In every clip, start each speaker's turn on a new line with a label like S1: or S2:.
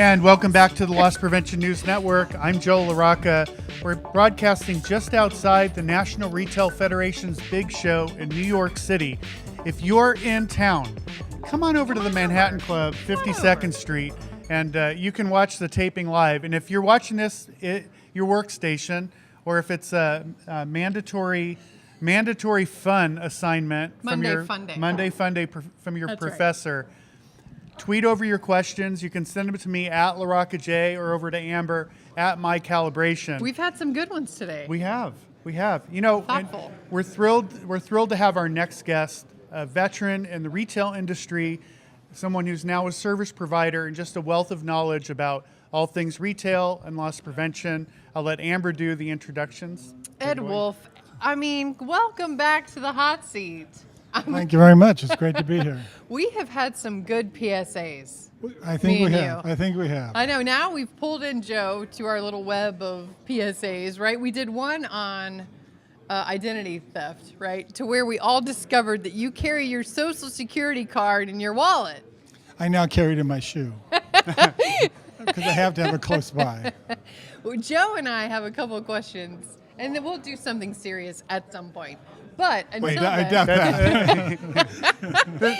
S1: And welcome back to the Loss Prevention News Network. I'm Joe LaRocca. We're broadcasting just outside the National Retail Federation's big show in New York City. If you're in town, come on over to the Manhattan Club, 52nd Street, and you can watch the taping live. And if you're watching this at your workstation, or if it's a mandatory fun assignment from your Monday Fun Day from your professor, right. Tweet over your questions. You can send them to me at LaRocca J or over to Amber at My Calibration.
S2: We've had some good ones today.
S1: We have. You know, we're thrilled to have our next guest, a veteran in the retail industry, someone who's now a service provider and just a wealth of knowledge about all things retail and loss prevention. I'll let Amber do the introductions.
S2: Ed Wolfe, welcome back to the hot seat.
S3: Thank you very much. It's great to be here.
S2: We have had some good PSAs.
S3: I think we have.
S2: I know. Now we've pulled in Joe to our little web of PSAs, right? We did one on identity theft, right? To where we all discovered that you carry your Social Security card in your wallet.
S3: I now carry it in my shoe. Because I have to have it close by.
S2: Well, Joe and I have a couple of questions, and then we'll do something serious at some point. But until
S3: I doubt that.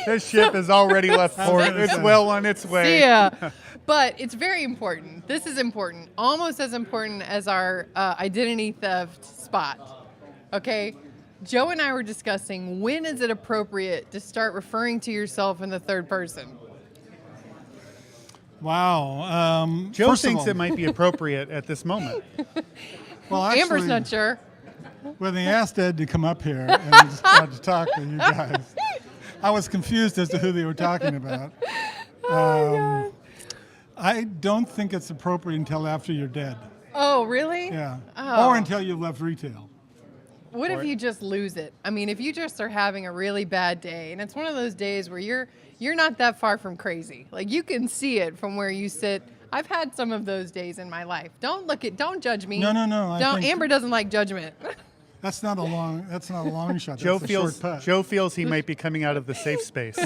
S1: This ship has already left port. It's well on its way.
S2: Yeah. But it's very important. This is important. Almost as important as our identity theft spot. Okay? Joe and I were discussing, when is it appropriate to start referring to yourself in the third person?
S3: Wow.
S1: Joe thinks it might be appropriate at this moment.
S3: Well, actually,
S2: Amber's not sure.
S3: When they asked Ed to come up here and start to talk to you guys, I was confused as to who they were talking about. I don't think it's appropriate until after you're dead.
S2: Oh, really?
S3: Yeah.
S2: Oh.
S3: Or until you've left retail.
S2: What if you just lose it? I mean, if you just are having a really bad day, and it's one of those days where you're not that far from crazy. Like, you can see it from where you sit. I've had some of those days in my life. Don't judge me.
S3: No.
S2: Amber doesn't like judgment.
S3: That's not a long shot.
S1: Joe
S3: That's a
S1: feels
S3: short putt.
S1: Joe feels he might be coming out of the safe space.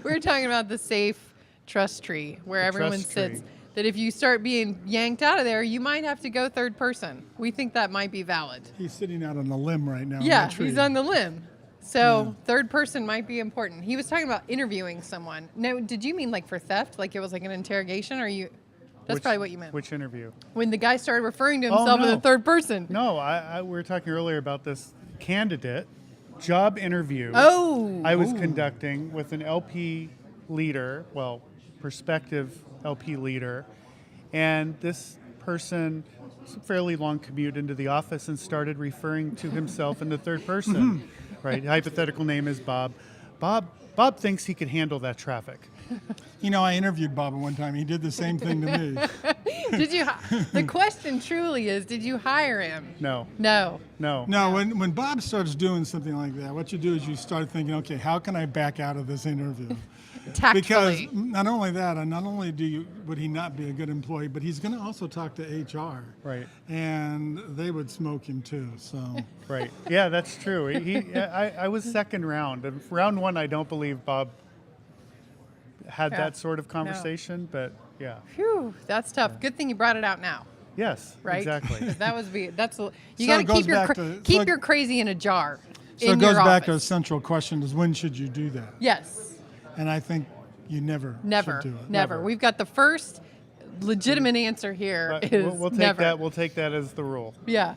S2: We're talking about the safe trust tree where everyone sits. That if you start being yanked out of there, you might have to go third person. We think that might be valid.
S3: He's sitting out on the limb right now.
S2: Yeah, he's on the limb. So third person might be important. He was talking about interviewing someone. Now, did you mean like for theft? Like it was like an interrogation? Or that's probably what you meant.
S1: Which interview?
S2: When the guy started referring to himself in the third person.
S1: No, we were talking earlier about this candidate job interview. I was conducting with an LP leader, prospective LP leader, and this person, it's a fairly long commute into the office, and started referring to himself in the third person. Right? Hypothetical name is Bob. Bob thinks he could handle that traffic.
S3: You know, I interviewed Bob at one time. He did the same thing to me.
S2: The question truly is, did you hire him?
S1: No.
S3: When Bob starts doing something like that, what you do is you start thinking, okay, how can I back out of this interview?
S2: Tactfully.
S3: Because not only that, and not only would he not be a good employee, but he's going to also talk to HR.
S1: Right.
S3: And they would smoke him too. So.
S1: Right. Yeah, that's true. I was second round. And round one, I don't believe Bob had that sort of conversation, but yeah.
S2: Phew, that's tough. Good thing you brought it out now.
S1: Yes,
S2: right?
S1: Exactly.
S2: You got to keep your crazy in a jar.
S3: So it goes back to a central question: is when should you do that?
S2: Yes.
S3: And I think you never should do it.
S2: Never. We've got the first legitimate answer here.
S1: We'll take that. We'll take that as the rule.
S2: Yeah.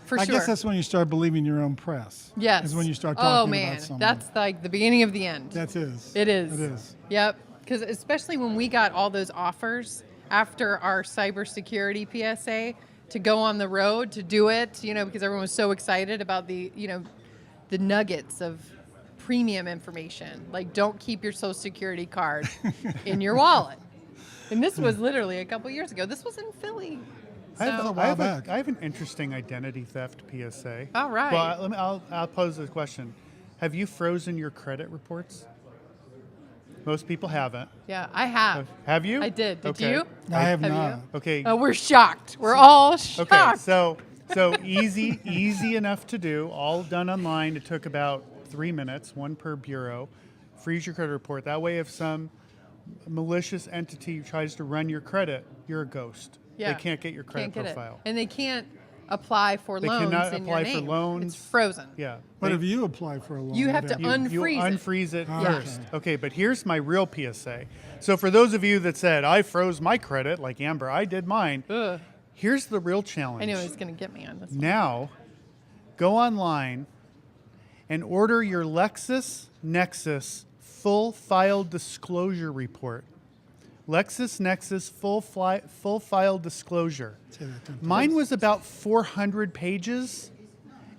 S2: For sure.
S3: I guess that's when you start believing your own press.
S2: Yes.
S3: Is when you start talking about someone.
S2: That's like the beginning of the end.
S3: That is.
S2: It is.
S3: It is.
S2: Yep. Because especially when we got all those offers after our cybersecurity PSA to go on the road to do it, because everyone was so excited about the nuggets of premium information. Like, don't keep your Social Security card in your wallet. And this was literally a couple years ago. This was in Philly.
S1: I have an interesting identity theft PSA.
S2: All right.
S1: Well, I'll pose this question. Have you frozen your credit reports? Most people haven't.
S2: Yeah, I have.
S1: Have you?
S2: I did. Did
S1: okay.
S2: you?
S3: I have not.
S2: You?
S1: Okay.
S2: Oh, we're shocked. We're all shocked.
S1: Okay, so easy enough to do. All done online. It took about 3 minutes, one per bureau. Freeze your credit report. That way, if some malicious entity tries to run your credit, you're a ghost.
S2: Yeah.
S1: They can't get your credit
S2: Can't get
S1: profile.
S2: it. And they can't apply for
S1: They
S2: loans
S1: cannot
S2: in
S1: apply
S2: your
S1: for
S2: name.
S1: loans.
S2: It's frozen.
S1: Yeah.
S3: But
S1: They-
S3: if you apply for a loan,
S2: You have to
S3: then-
S1: you
S2: unfreeze it.
S1: unfreeze it
S3: Oh,
S1: first.
S3: okay.
S1: Okay, but here's my real PSA. So for those of you that said, I froze my credit, like Amber, I did mine,
S2: Ugh.
S1: here's the real challenge.
S2: I knew it was going to get me on this one.
S1: Now, go online and order your LexisNexis Full File Disclosure report. LexisNexis Full File Disclosure.
S3: Say that 10
S1: Mine
S3: times.
S1: was about 400 pages,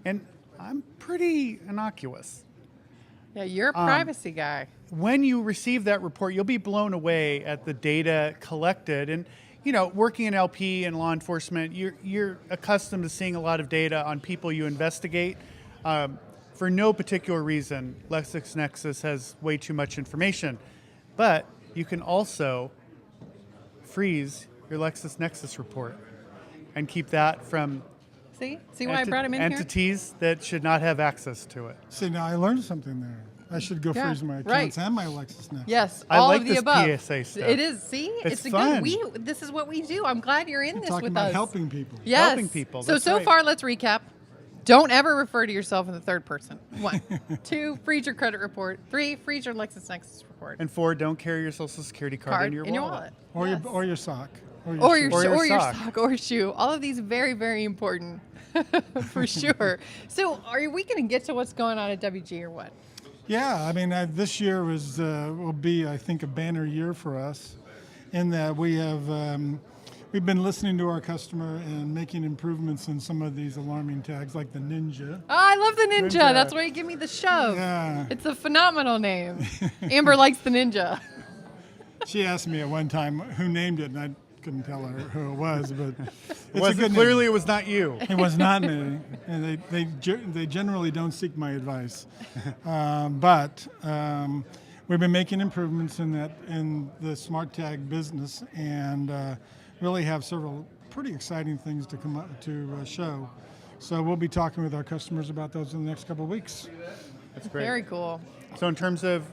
S1: and I'm pretty innocuous.
S2: Yeah, you're a privacy guy.
S1: When you receive that report, you'll be blown away at the data collected. And, working in LP and law enforcement, you're accustomed to seeing a lot of data on people you investigate. For no particular reason, LexisNexis has way too much information. But you can also freeze your LexisNexis report and keep that from
S2: See why I brought him in
S1: entities that should not have access to it.
S3: See, now I learned something there. I should go
S2: Yeah,
S3: freeze my
S2: right.
S3: accounts and my LexisNexis.
S2: Yes,
S1: I
S2: all
S1: like
S2: of the
S1: this
S2: above.
S1: PSA stuff.
S2: It is. See,
S1: It's
S2: a
S1: fun.
S2: good. This is what we do. I'm glad you're in
S3: You're
S2: this
S3: talking
S2: with
S3: about
S2: us.
S3: helping people.
S2: Yes.
S1: Helping people,
S2: So
S1: that's right.
S2: far, let's recap. Don't ever refer to yourself in the third person. 1, 2, freeze your credit report. 3, freeze your LexisNexis report.
S1: And 4, don't carry your Social Security card in your wallet.
S3: Or
S2: Yes.
S3: your sock.
S2: Or your
S3: shoe.
S1: Or your
S2: sock
S1: sock.
S2: or shoe. All of these very, very important for sure. So are we going to get to what's going on at WG or what?
S3: Yeah, I mean, this year will be, I think, a banner year for us, in that we've been listening to our customer and making improvements in some of these alarming tags, like the Ninja.
S2: Oh, I love the ninja.
S1: Ninja.
S2: That's why you give me the shove.
S3: Yeah.
S2: It's a phenomenal name. Amber likes the ninja.
S3: She asked me at one time who named it, and I couldn't tell her who it was, but it's a
S1: Was
S3: good
S1: it, clearly,
S3: name.
S1: it was not you.
S3: It was not me, and they generally don't seek my advice. But we've been making improvements in the smart tag business, and really have several pretty exciting things to come up to show. So we'll be talking with our customers about those in the next couple of weeks.
S1: That's great.
S2: Very cool.
S1: So in terms of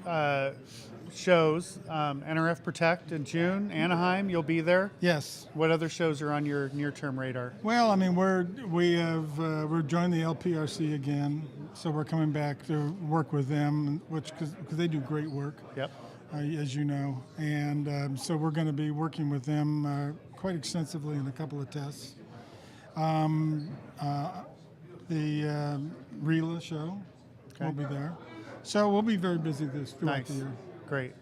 S1: shows, NRF Protect in June, Anaheim, you'll be there.
S3: Yes.
S1: What other shows are on your near-term radar?
S3: Well, I mean, we're joining the LPRC again, so we're coming back to work with them, because they do great work.
S1: Yep.
S3: As you know, and so we're going to be working with them quite extensively in a couple of tests. The RELA show will be there, so we'll be very busy throughout the
S1: Nice.
S3: year.
S1: Great.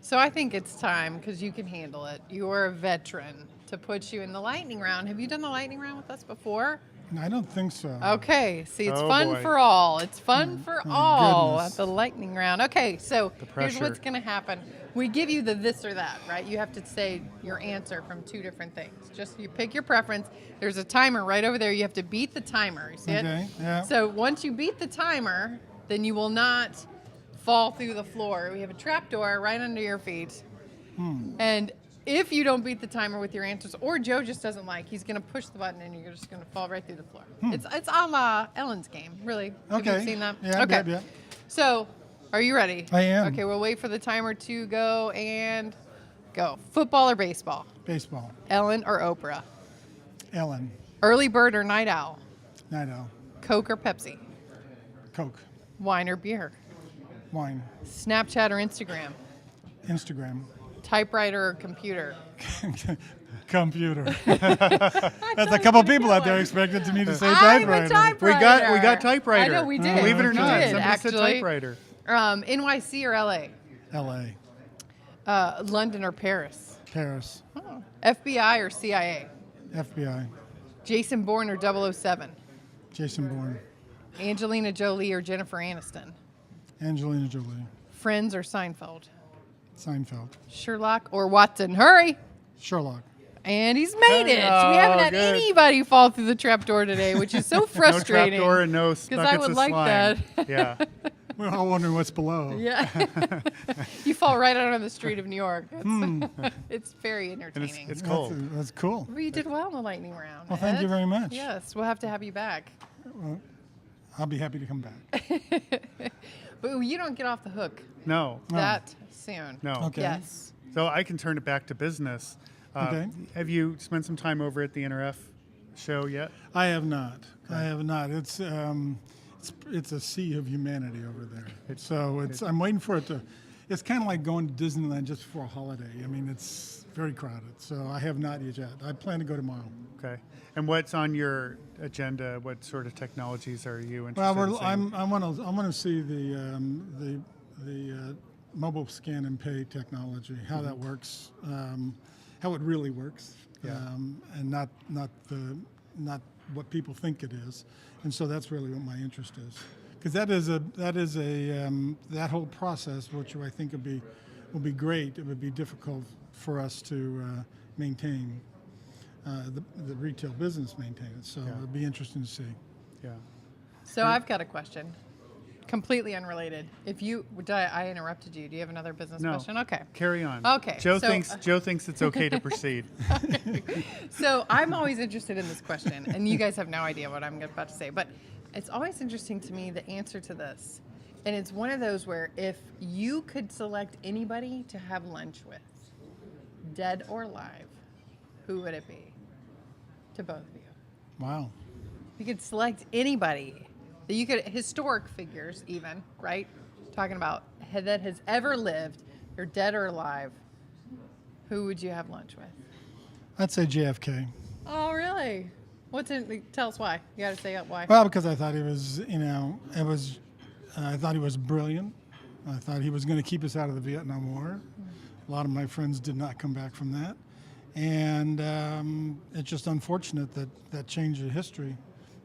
S2: So I think it's time, because you can handle it. You're a veteran, to put you in the lightning round. Have you done the lightning round with us before?
S3: I don't think so.
S2: Okay, see, it's
S1: Oh,
S2: fun
S1: boy.
S2: for all. It's fun for
S3: my
S2: all
S3: goodness.
S2: at the lightning round. Okay, so here's
S1: pressure.
S2: what's going to happen. We give you the this or that, right? You have to say your answer from 2 different things. Just you pick your preference. There's a timer right over there. You have to beat the timer. You see
S3: Okay,
S2: it?
S3: yeah.
S2: So once you beat the timer, then you will not fall through the floor. We have a trap door right under your feet. And if you don't beat the timer with your answers, or Joe just doesn't he's going to push the button and you're just going to fall right through the floor. It's a la Ellen's game, really. Have
S3: Okay.
S2: you seen that?
S3: Yeah,
S2: Okay.
S3: yeah.
S2: So, are you ready?
S3: I am.
S2: Okay, we'll wait for the timer to go and go. Football or baseball?
S3: Baseball.
S2: Ellen or Oprah?
S3: Ellen.
S2: Early bird or night owl?
S3: Night owl.
S2: Coke or Pepsi?
S3: Coke.
S2: Wine or beer?
S3: Wine.
S2: Snapchat or Instagram?
S3: Instagram.
S2: Typewriter or computer?
S3: Computer. That's a couple people out there expected me to say
S2: I'm a
S3: typewriter.
S2: typewriter.
S1: We got typewriter.
S2: I know we did.
S1: Believe it or
S2: We
S1: not,
S2: did,
S1: somebody said
S2: actually.
S1: typewriter.
S2: NYC or LA?
S3: L.A.
S2: London or Paris?
S3: Paris.
S2: FBI or CIA?
S3: FBI.
S2: Jason Bourne or 007?
S3: Jason Bourne.
S2: Angelina Jolie or Jennifer Aniston?
S3: Angelina Jolie.
S2: Friends or Seinfeld?
S3: Seinfeld.
S2: Sherlock or Watson? Hurry!
S3: Sherlock.
S2: And he's made it.
S1: Oh,
S2: We haven't had
S1: good.
S2: anybody fall through the trapdoor today, which is so frustrating.
S1: No trapdoor and no
S2: Because
S1: buckets
S2: I would
S1: of
S2: like
S1: slime.
S2: that.
S1: Yeah.
S3: We're all wondering what's below.
S2: Yeah. You fall right out on the street of New York. It's very entertaining.
S1: It's cold.
S3: That's cool.
S2: Well, you did well in the lightning round.
S3: Well, thank you
S2: Ed.
S3: very much.
S2: Yes, we'll have to have you back.
S3: I'll be happy to come back.
S2: But you don't get off the hook
S1: No.
S2: that soon.
S1: No.
S3: Okay.
S2: Yes.
S1: So I can turn it back to business.
S3: Okay.
S1: Have you spent some time over at the NRF show yet?
S3: I have not. I have not. It's a sea of humanity over there. I'm waiting for it to. It's kind of like going to Disneyland just before a holiday. I mean, it's very crowded. So I have not yet. I plan to go tomorrow.
S1: Okay. And what's on your agenda? What sort of technologies are you interested
S3: Well,
S1: in seeing?
S3: I want to see the mobile scan and pay technology, how that works, how it really works, and not what people think it is. And so that's really what my interest is, because that whole process, which I think will be great. It would be difficult for us to maintain. The retail business maintain it, so it'll be interesting to see.
S1: Yeah.
S2: So I've got a question, completely unrelated. I interrupted you. Do you have another business question? Okay.
S1: Carry on.
S2: Okay.
S1: Joe thinks it's okay to proceed.
S2: So I'm always interested in this question, and you guys have no idea what I'm about to say, but it's always interesting to me the answer to this. And it's one of those where if you could select anybody to have lunch with, dead or alive, who would it be? To both of you.
S3: Wow.
S2: You could select anybody that you could, historic figures even, right? Talking about that has ever lived, they're dead or alive. Who would you have lunch with?
S3: I'd say JFK.
S2: Oh, really? Tell us why. You got to say why.
S3: Well, because I thought he was, I thought he was brilliant. I thought he was going to keep us out of the Vietnam War. A lot of my friends did not come back from that. And it's just unfortunate that change of history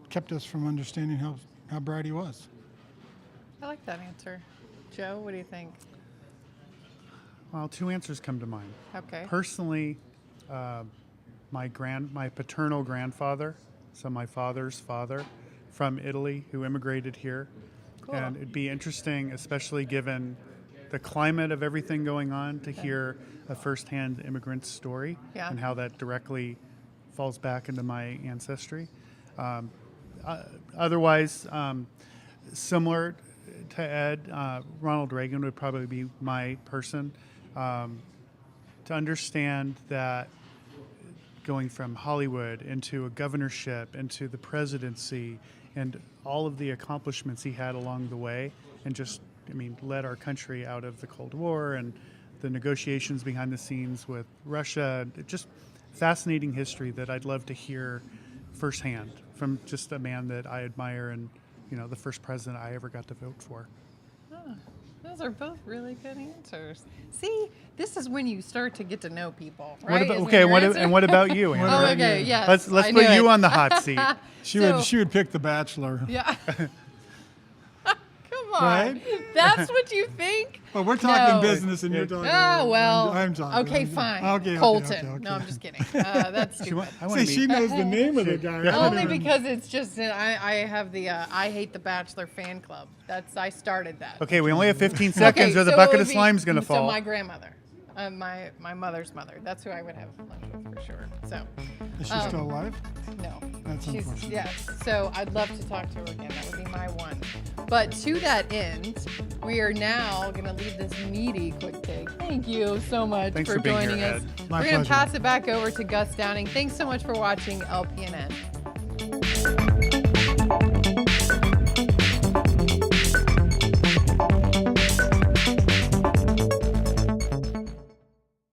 S3: kept us from understanding how bright he was.
S2: I like that answer. Joe, what do you think?
S1: Well, two answers come to mind.
S2: Okay.
S1: Personally, my paternal grandfather, so my father's father, from Italy, who immigrated here.
S2: Cool.
S1: And it'd be interesting, especially given the climate of everything going on, to hear a firsthand immigrant story and how that directly falls back into my ancestry. Otherwise, similar to Ed, Ronald Reagan would probably be my person. To understand that going from Hollywood into a governorship, into the presidency, and all of the accomplishments he had along the way, and just led our country out of the Cold War and the negotiations behind the scenes with Russia. Just fascinating history that I'd love to hear firsthand from just a man that I admire and, the first president I ever got to vote for.
S2: Oh, those are both really good answers. See, this is when you start to get to know people, right?
S1: What about you, Andrew?
S2: Oh, okay, yes.
S1: Let's put you on the hot seat.
S3: She would pick The Bachelor.
S2: Yeah. Come on.
S3: Right?
S2: That's what you think?
S3: Well, we're talking
S2: No.
S3: business and you're talking.
S2: Oh, well.
S3: I'm talking.
S2: Okay, fine.
S3: Okay,
S2: Colton.
S3: okay.
S2: No, I'm just kidding. That's stupid.
S3: See, she knows the name of the guy.
S2: Only because it's just, I have the I Hate the Bachelor fan club. I started that.
S1: Okay, we only have 15 seconds or the
S2: so
S1: bucket
S2: it would
S1: of
S2: be-
S1: slime's going to fall.
S2: So my grandmother, my mother's mother. That's who I would have lunch with for sure. So,
S3: Is she still alive?
S2: no.
S3: That's unfortunate.
S2: Yes. So I'd love to talk to her again. That would be my one. But to that end, we are now going to leave this meaty quick take. Thank you so much
S1: Thanks for being
S2: joining
S1: here,
S2: us.
S1: Ed.
S3: My
S2: We're going to
S3: pleasure.
S2: pass it back over to Gus Downing. Thanks so much for watching LPNN.